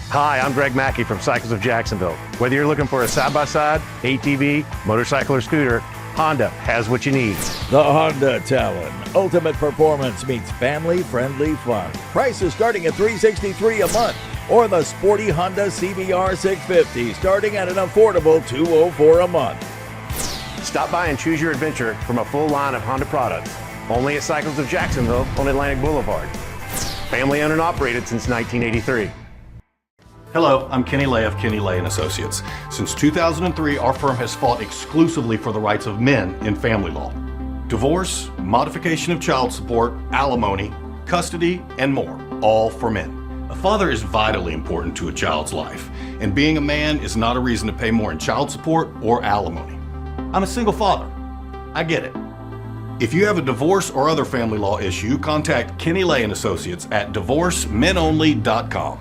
Hi, I'm Greg Mackey from Cycles of Jacksonville. Whether you're looking for a side-by-side, ATV, motorcycle, or scooter, Honda has what you need. The Honda Talon. Ultimate performance meets family-friendly fun. Prices starting at $363 a month. Or the sporty Honda CBR 650 starting at an affordable $204 a month. Stop by and choose your adventure from a full line of Honda products. Only at Cycles of Jacksonville on Atlantic Boulevard. Family owned and operated since 1983. Hello, I'm Kenny Lay of Kenny Lay & Associates. Since 2003, our firm has fought exclusively for the rights of men in family law. Divorce, modification of child support, alimony, custody, and more, all for men. A father is vitally important to a child's life, and being a man is not a reason to pay more in child support or alimony. I'm a single father. I get it. If you have a divorce or other family law issue, contact Kenny Lay & Associates at divorcemenonly.com.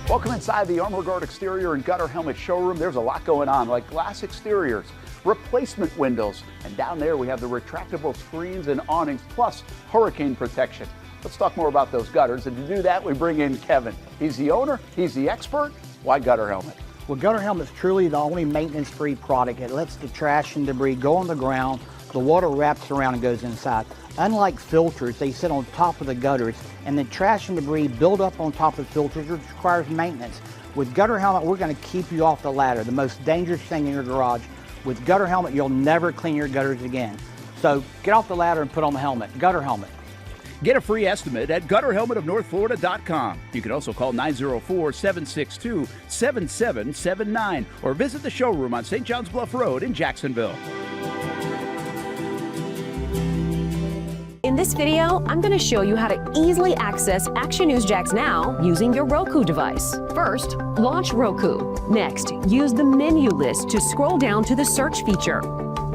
Welcome inside the Armor Guard exterior and gutter helmet showroom. There's a lot going on, like glass exteriors, replacement windows, and down there we have the retractable screens and awnings, plus hurricane protection. Let's talk more about those gutters, and to do that, we bring in Kevin. He's the owner, he's the expert. Why Gutter Helmet? Well, Gutter Helmet's truly the only maintenance-free product. It lets the trash and debris go on the ground, the water wraps around and goes inside. Unlike filters, they sit on top of the gutters, and the trash and debris build up on top of filters, which requires maintenance. With Gutter Helmet, we're going to keep you off the ladder, the most dangerous thing in your garage. With Gutter Helmet, you'll never clean your gutters again. So get off the ladder and put on the helmet. Gutter Helmet. Get a free estimate at gutterhelmetofnorthflorida.com. You can also call 904-762-7779 or visit the showroom on St. John's Bluff Road in Jacksonville. In this video, I'm going to show you how to easily access Action News Jacks Now using your Roku device. First, launch Roku. Next, use the menu list to scroll down to the search feature.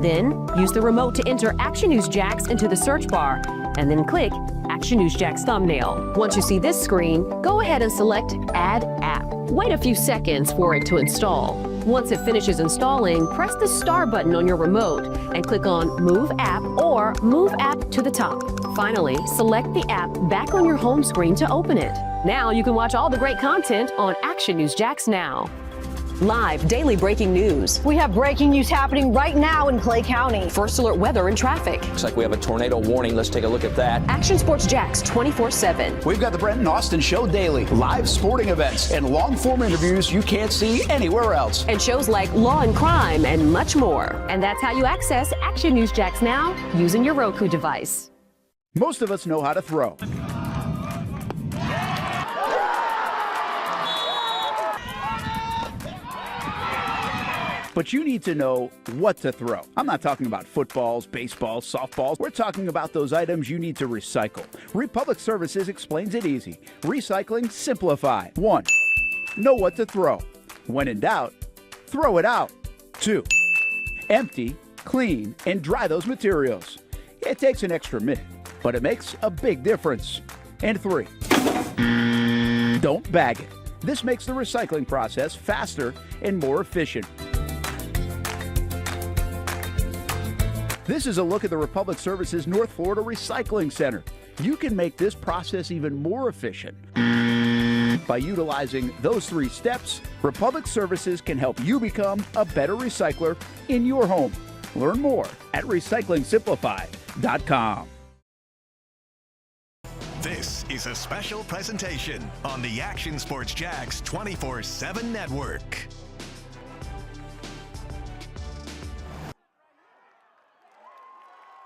Then, use the remote to enter Action News Jacks into the search bar, and then click Action News Jacks thumbnail. Once you see this screen, go ahead and select Add App. Wait a few seconds for it to install. Once it finishes installing, press the Start button on your remote and click on Move App or Move App to the top. Finally, select the app back on your home screen to open it. Now you can watch all the great content on Action News Jax Now. Live daily breaking news. We have breaking news happening right now in Clay County. First alert weather and traffic. Looks like we have a tornado warning. Let's take a look at that. Action Sports Jax 24/7. We've got the Brent and Austin Show daily, live sporting events, and long-form interviews you can't see anywhere else. And shows like Law and Crime and much more. And that's how you access Action News Jax Now using your Roku device. Most of us know how to throw. But you need to know what to throw. I'm not talking about footballs, baseballs, softballs. We're talking about those items you need to recycle. Republic Services explains it easy. Recycling simplified. 1. Know what to throw. When in doubt, throw it out. 2. Empty, clean, and dry those materials. It takes an extra minute, but it makes a big difference. And 3. Don't bag it. This makes the recycling process faster and more efficient. This is a look at the Republic Services North Florida Recycling Center. You can make this process even more efficient. By utilizing those 3 steps, Republic Services can help you become a better recycler in your home. Learn more at recyclingsimplified.com. This is a special presentation on the Action Sports Jax 24/7 network.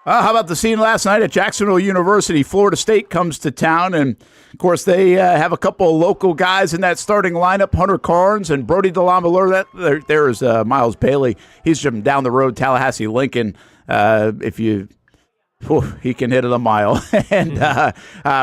How about the scene last night at Jacksonville University? Florida State comes to town, and, of course, they have a couple of local guys in that starting lineup, Hunter Carnes and Brody DeLamielleure. There is Miles Bailey. He's from down the road, Tallahassee Lincoln. He can hit it a mile. And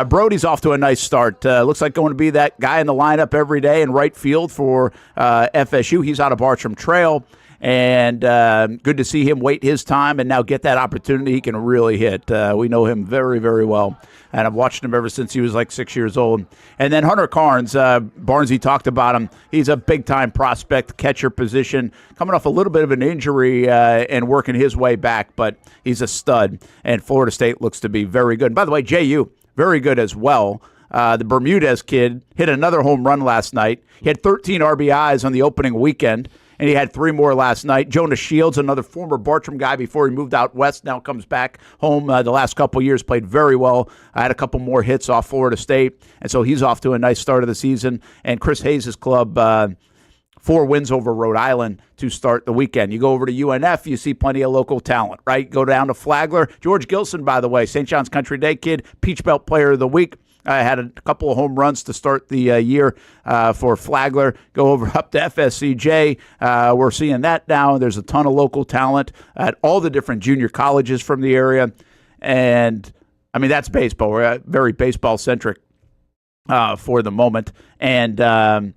Brody's off to a nice start. Looks like going to be that guy in the lineup every day in right field for FSU. He's out of Bartram Trail. And good to see him wait his time and now get that opportunity. He can really hit. We know him very, very well. And I've watched him ever since he was like 6 years old. And then Hunter Carnes, Barnesy talked about him. He's a big-time prospect, catcher position, coming off a little bit of an injury and working his way back. But he's a stud. And Florida State looks to be very good. And by the way, JU, very good as well. The Bermudez kid hit another home run last night. He had 13 RBIs on the opening weekend. And he had 3 more last night. Jonas Shields, another former Bartram guy before he moved out west, now comes back home the last couple of years, played very well. I had a couple more hits off Florida State, and so he's off to a nice start of the season. And Chris Hayes' club, 4 wins over Rhode Island to start the weekend. You go over to UNF, you see plenty of local talent, right? Go down to Flagler. George Gilson, by the way, St. John's Country Day kid, Peach Belt Player of the Week. I had a couple of home runs to start the year for Flagler. Go over up to FSCJ. We're seeing that now. There's a ton of local talent at all the different junior colleges from the area. And, I mean, that's baseball. We're very baseball-centric for the moment. And then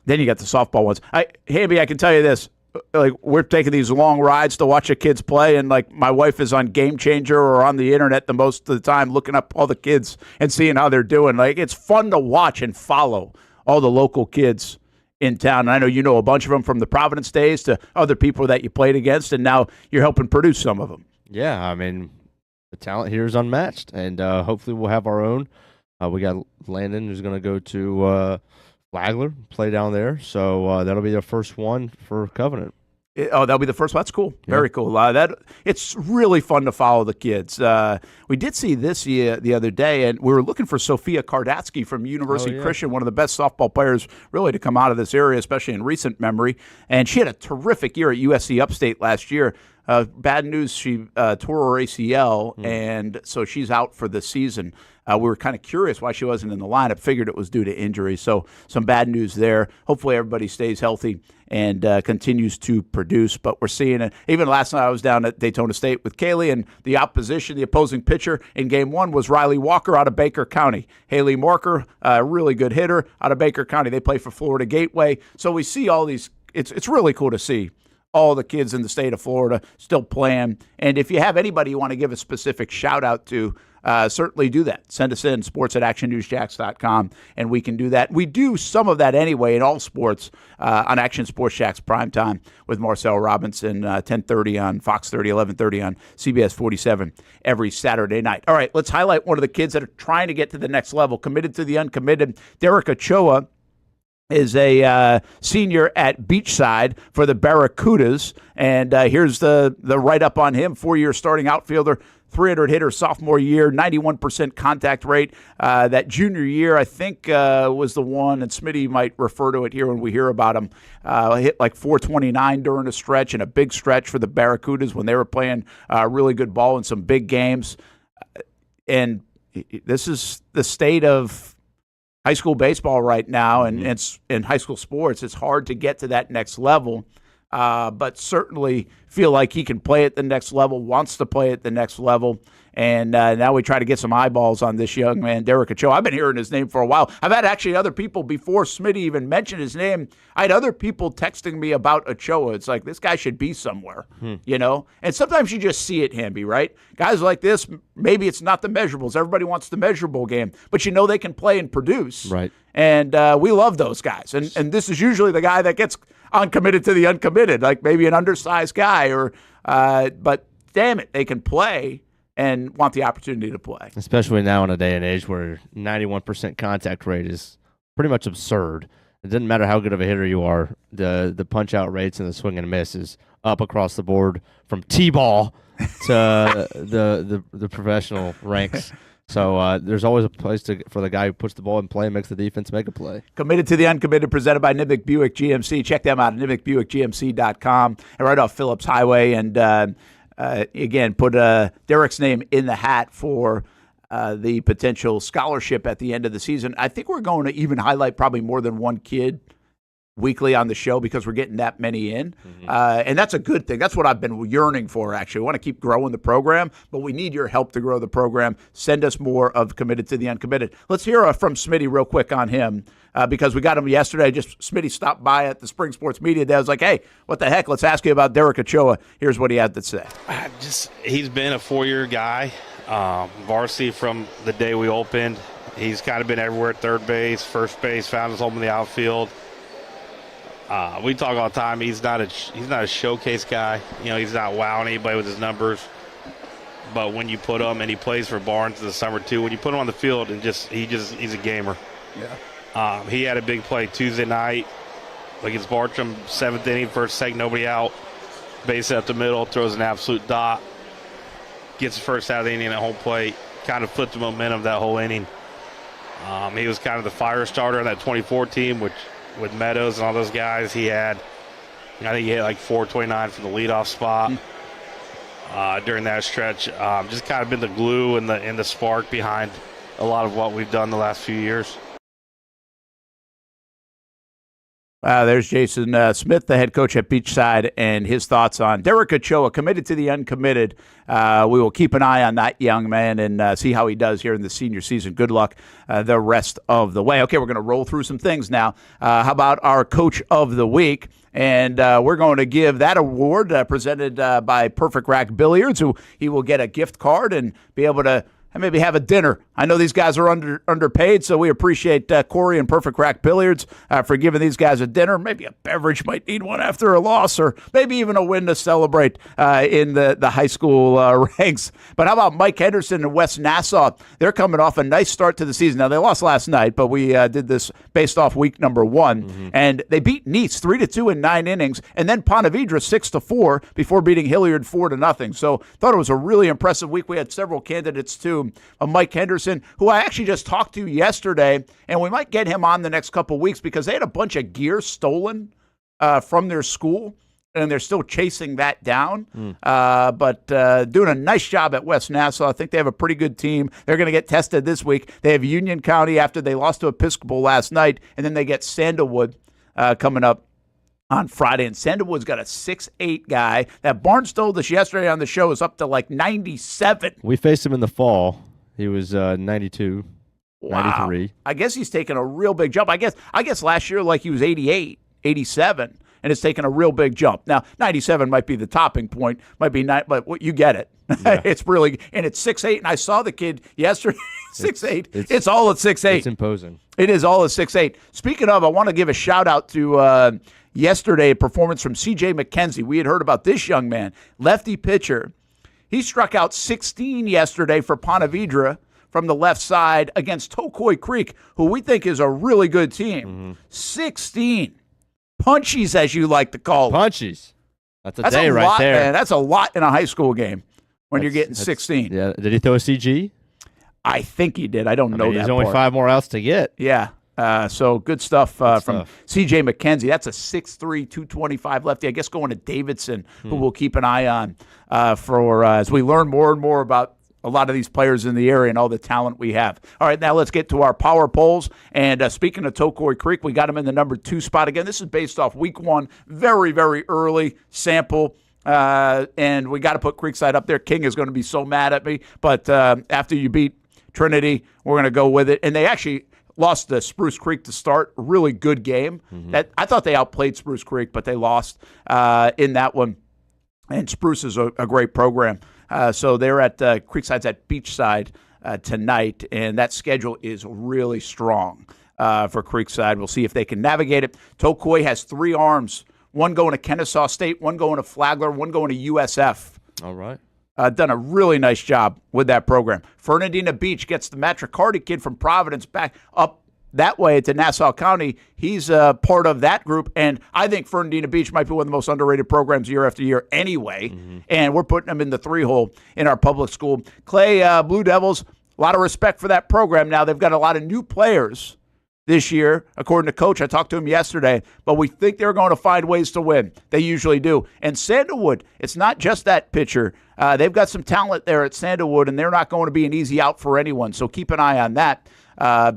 you got the softball ones. Hamby, I can tell you this. Like, we're taking these long rides to watch the kids play, and like my wife is on Game Changer or on the internet the most of the time, looking up all the kids and seeing how they're doing. Like, it's fun to watch and follow all the local kids in town. And I know you know a bunch of them from the Providence days to other people that you played against, and now you're helping produce some of them. Yeah, I mean, the talent here is unmatched, and hopefully we'll have our own. We got Landon who's going to go to Flagler, play down there. So that'll be their first one for Covenant. That'll be the first one. That's cool. Very cool. It's really fun to follow the kids. We did see this the other day, and we were looking for Sophia Kardatsky from University Christian, one of the best softball players really to come out of this area, especially in recent memory. And she had a terrific year at USC Upstate last year. Bad news, she tore her ACL, and so she's out for the season. We were kind of curious why she wasn't in the lineup, figured it was due to injury. So some bad news there. Hopefully everybody stays healthy and continues to produce. But we're seeing it. Even last night I was down at Daytona State with Kaylee, and the opposing pitcher in Game 1 was Riley Walker out of Baker County. Haley Marker, a really good hitter out of Baker County. They play for Florida Gateway. So we see all these. It's really cool to see all the kids in the state of Florida still playing. And if you have anybody you want to give a specific shout-out to, certainly do that. Send us in, sports@actionnewsjacks.com, and we can do that. We do some of that anyway in all sports on Action Sports Jacks Primetime with Marcel Robinson, 10:30 on Fox 30, 11:30 on CBS 47 every Saturday night. All right, let's highlight one of the kids that are trying to get to the next level. Committed to the uncommitted, Derek Ochoa is a senior at Beachside for the Barracudas. And here's the write-up on him. 4-year starting outfielder, 300 hitter sophomore year, 91% contact rate. That junior year, I think, was the one, and Smitty might refer to it here when we hear about him, hit like 429 during a stretch, and a big stretch for the Barracudas when they were playing really good ball in some big games. And this is the state of high school baseball right now, and in high school sports. It's hard to get to that next level, but certainly feel like he can play at the next level, wants to play at the next level. And now we try to get some eyeballs on this young man, Derek Ochoa. I've been hearing his name for a while. I've had actually other people, before Smitty even mentioned his name, I had other people texting me about Ochoa. It's like, this guy should be somewhere, you know? And sometimes you just see it, Hamby, right? Guys like this, maybe it's not the measurables. Everybody wants the measurable game. But you know they can play and produce. Right. And we love those guys. And this is usually the guy that gets uncommitted to the uncommitted, like maybe an undersized guy. But damn it, they can play and want the opportunity to play. Especially now in a day and age where 91% contact rate is pretty much absurd. It doesn't matter how good of a hitter you are. The punch-out rates and the swing and miss is up across the board from T-ball to the professional ranks. So there's always a place for the guy who puts the ball in play and makes the defense make a play. Committed to the Uncommitted, presented by Nimick Buick GMC. Check them out at NimickBuickGMC.com and right off Phillips Highway. And again, put Derek's name in the hat for the potential scholarship at the end of the season. I think we're going to even highlight probably more than one kid weekly on the show because we're getting that many in. And that's a good thing. That's what I've been yearning for, actually. We want to keep growing the program, but we need your help to grow the program. Send us more of Committed to the Uncommitted. Let's hear from Smitty real quick on him because we got him yesterday. Smitty stopped by at the Spring Sports Media Day. I was like, hey, what the heck? Let's ask you about Derek Ochoa. Here's what he had to say. He's been a 4-year guy, varsity from the day we opened. He's kind of been everywhere at third base, first base, found his home in the outfield. We talk all the time. He's not a showcase guy. You know, he's not wowing anybody with his numbers. But when you put him, and he plays for Barnes in the summer too, when you put him on the field, and he's a gamer. Yeah. He had a big play Tuesday night against Bartram, 7th inning, first, second, nobody out. Base up the middle, throws an absolute dot. Gets the first out of the inning at home plate. Kind of flipped the momentum that whole inning. He was kind of the fire starter on that 24 team, which with Meadows and all those guys, I think he hit like 429 from the leadoff spot during that stretch. Just kind of been the glue and the spark behind a lot of what we've done the last few years. There's Jason Smith, the head coach at Beachside, and his thoughts on Derek Ochoa, committed to the uncommitted. We will keep an eye on that young man and see how he does here in the senior season. Good luck the rest of the way. Okay, we're going to roll through some things now. How about our Coach of the Week? And we're going to give that award presented by Perfect Rack Billiards, who he will get a gift card and be able to maybe have a dinner. I know these guys are underpaid, so we appreciate Corey and Perfect Rack Billiards for giving these guys a dinner. Maybe a beverage, might need one after a loss, or maybe even a win to celebrate in the high school ranks. But how about Mike Henderson and West Nassau? They're coming off a nice start to the season. Now, they lost last night, but we did this based off week number 1. And they beat Nice 3-2 in 9 innings, and then Ponte Vedra 6-4 before beating Hilliard 4-0. So thought it was a really impressive week. We had several candidates, too. Mike Henderson, who I actually just talked to yesterday, and we might get him on the next couple of weeks because they had a bunch of gear stolen from their school, and they're still chasing that down. But doing a nice job at West Nassau. I think they have a pretty good team. They're going to get tested this week. They have Union County after they lost to Episcopal last night, and then they get Sandalwood coming up on Friday. And Sandalwood's got a 6'8" guy. That Barnes told us yesterday on the show is up to like 97. We faced him in the fall. He was 92, wow. 93. I guess he's taken a real big jump. I guess last year like he was 88, 87. and it's taken a real big jump. Now, 97 might be the topping point, might be not, but you get it. Yeah. It's really, and it's 6'8", and I saw the kid yesterday, 6'8". It's all at 6'8". It's imposing. It is all at 6'8". Speaking of, I want to give a shout out to yesterday, a performance from C.J. McKenzie. We had heard about this young man, lefty pitcher. He struck out 16 yesterday for Ponte Vedra from the left side against Tokoi Creek, who we think is a really good team. Mm-hmm. 16 punchies, as you like to call them. Punchies. That's a day right lot, there. Man. That's a lot in a high school game when you're getting 16. Yeah. Did he throw a CG? I think he did. I don't know that. There's only 5 more outs to get. Yeah. So good stuff from C.J. McKenzie. That's a 6'3", 225 lefty. I guess going to Davidson, who we'll keep an eye on as we learn more and more about a lot of these players in the area and all the talent we have. All right, now let's get to our power polls. And speaking of Tokoi Creek, we got them in the number 2 spot. Again, this is based off week 1, very, very early sample. And we got to put Creekside up there. King is going to be so mad at me. But after you beat Trinity, we're going to go with it. And they actually lost to Spruce Creek to start. A really good game. Mm-hmm. That I thought they outplayed Spruce Creek, but they lost in that one. And Spruce is a great program. So they're at Creekside's at Beachside tonight, and that schedule is really strong for Creekside. We'll see if they can navigate it. Tokoi has 3 arms, one going to Kennesaw State, one going to Flagler, one going to USF. All right. Done a really nice job with that program. Fernandina Beach gets the Matricardi kid from Providence back up that way to Nassau County. He's part of that group, and I think Fernandina Beach might be one of the most underrated programs year after year anyway, and we're putting them in the 3-hole in our public school. Clay Blue Devils, a lot of respect for that program now. They've got a lot of new players this year, according to Coach. I talked to him yesterday, but we think they're going to find ways to win. They usually do. And Sandalwood, it's not just that pitcher. They've got some talent there at Sandalwood, and they're not going to be an easy out for anyone, so keep an eye on that.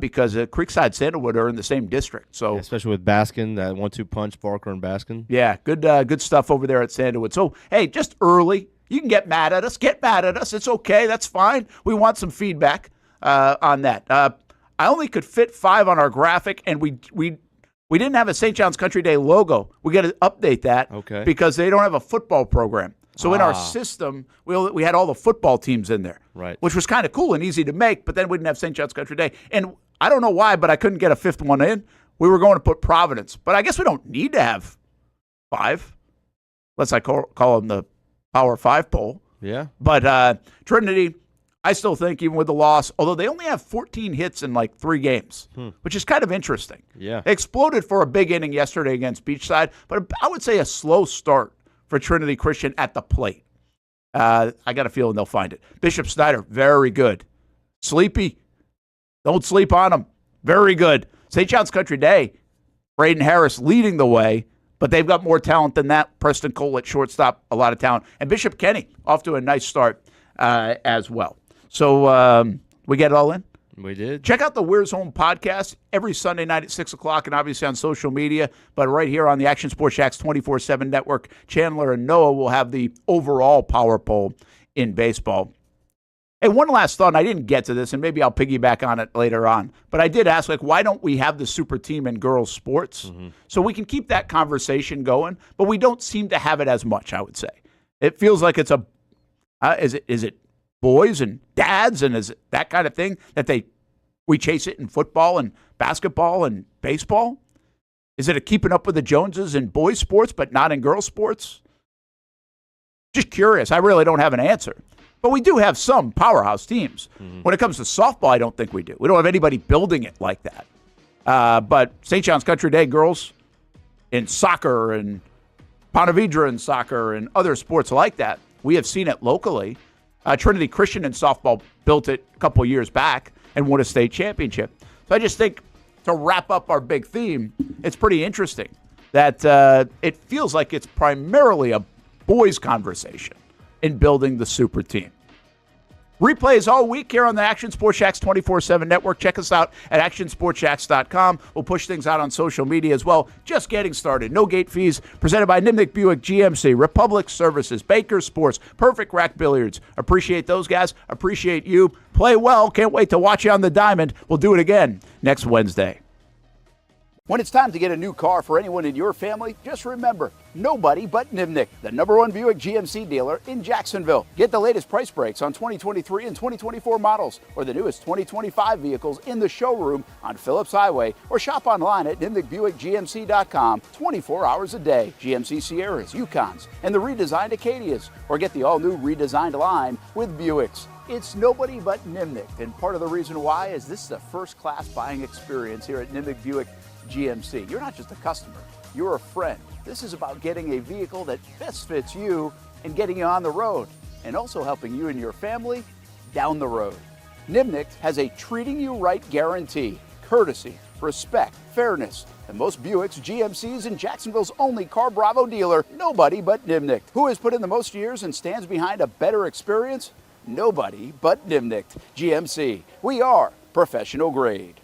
Because Creekside Sandalwood are in the same district. So especially with Baskin, that 1-2 punch, Barker and Baskin. Yeah, good stuff over there at Sandalwood. So, hey, just early. You can get mad at us. Get mad at us. It's okay. That's fine. We want some feedback on that. I only could fit 5 on our graphic, and we didn't have a St. John's Country Day logo. We got to update that because they don't have a football program. So in our system, we had all the football teams in there, right? Which was kind of cool and easy to make, but then we didn't have St. John's Country Day. And I don't know why, but I couldn't get a 5th one in. We were going to put Providence, but I guess we don't need to have 5, unless I call them the Power 5 poll. Yeah. But Trinity, I still think, even with the loss, although they only have 14 hits in like 3 games, which is kind of interesting. Yeah. They exploded for a big inning yesterday against Beachside, but I would say a slow start for Trinity Christian at the plate. I got a feeling they'll find it. Bishop Snyder, very good. Sleepy, don't sleep on him. Very good. St. John's Country Day, Braden Harris leading the way, but they've got more talent than that. Preston Cole at shortstop, a lot of talent. And Bishop Kenny off to a nice start as well. So we get it all in? We did. Check out the Where's Home podcast every Sunday night at 6 o'clock and obviously on social media, but right here on the Action Sports Jacks 24/7 network. Chandler and Noah will have the overall power poll in baseball. Hey, one last thought, and I didn't get to this, and maybe I'll piggyback on it later on, but I did ask, why don't we have the super team in girls sports? So we can keep that conversation going, but we don't seem to have it as much, I would say. It feels like it's is it boys and dads, and is it that kind of thing that we chase it in football and basketball and baseball? Is it a keeping up with the Joneses in boys sports but not in girls sports? Just curious. I really don't have an answer. But we do have some powerhouse teams. When it comes to softball, I don't think we do. We don't have anybody building it like that. But St. John's Country Day girls in soccer and Ponte Vedra in soccer and other sports like that, we have seen it locally. Trinity Christian in softball built it a couple years back and won a state championship. So I just think, to wrap up our big theme, it's pretty interesting that it feels like it's primarily a boys' conversation in building the super team. Replays all week here on the Action Sports Jacks 24/7 network. Check us out at actionsportsjacks.com. We'll push things out on social media as well. Just getting started. No gate fees. Presented by Nimnick Buick GMC, Republic Services, Baker Sports, Perfect Rack Billiards. Appreciate those guys. Appreciate you. Play well. Can't wait to watch you on the diamond. We'll do it again next Wednesday. When it's time to get a new car for anyone in your family, just remember, nobody but Nimnick, the #1 Buick GMC dealer in Jacksonville. Get the latest price breaks on 2023 and 2024 models or the newest 2025 vehicles in the showroom on Phillips Highway or shop online at nimnickbuickgmc.com 24 hours a day. GMC Sierras, Yukons, and the redesigned Acadias, or get the all-new redesigned line with Buicks. It's nobody but Nimnick, and part of the reason why is this is a first-class buying experience here at Nimnick Buick GMC. You're not just a customer, you're a friend. This is about getting a vehicle that best fits you and getting you on the road, and also helping you and your family down the road. Nimnick has a treating you right guarantee, courtesy, respect, fairness, and most Buicks, GMCs, and Jacksonville's only Car Bravo dealer, nobody but Nimnick. Who has put in the most years and stands behind a better experience? Nobody but Nimnick. GMC, we are professional grade.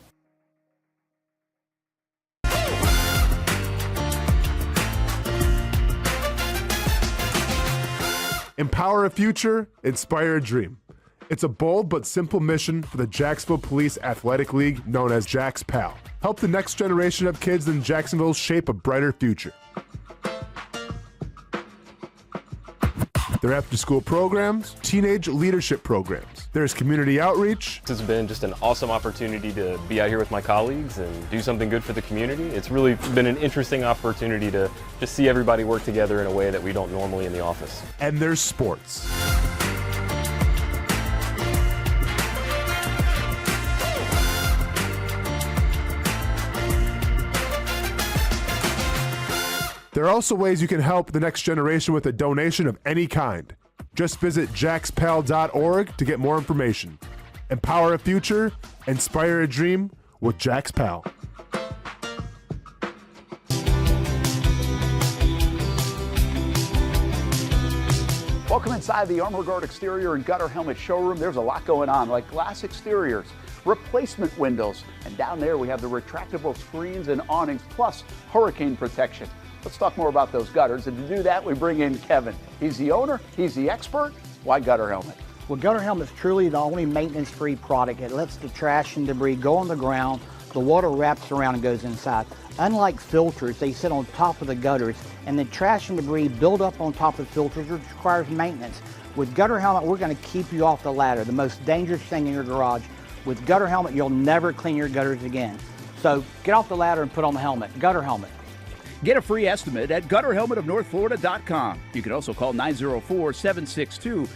Empower a future, inspire a dream. It's a bold but simple mission for the Jacksonville Police Athletic League known as Jax PAL. Help the next generation of kids in Jacksonville shape a brighter future. Their after-school programs, teenage leadership programs. There's community outreach. This has been just an awesome opportunity to be out here with my colleagues and do something good for the community. It's really been an interesting opportunity to just see everybody work together in a way that we don't normally in the office. And there's sports. There are also ways you can help the next generation with a donation of any kind. Just visit jaxpal.org to get more information. Empower a future, inspire a dream with Jax PAL. Welcome inside the Armor Guard exterior and gutter helmet showroom. There's a lot going on, like glass exteriors, replacement windows, and down there we have the retractable screens and awnings, plus hurricane protection. Let's talk more about those gutters, and to do that, we bring in Kevin. He's the owner, he's the expert. Why Gutter Helmet? Well, Gutter Helmet's truly the only maintenance-free product. It lets the trash and debris go on the ground, the water wraps around and goes inside. Unlike filters, they sit on top of the gutters, and the trash and debris build up on top of filters, which requires maintenance. With Gutter Helmet, we're going to keep you off the ladder, the most dangerous thing in your garage. With Gutter Helmet, you'll never clean your gutters again. So get off the ladder and put on the helmet. Gutter Helmet. Get a free estimate at gutterhelmetofnorthflorida.com. You can also call 904-762-7779.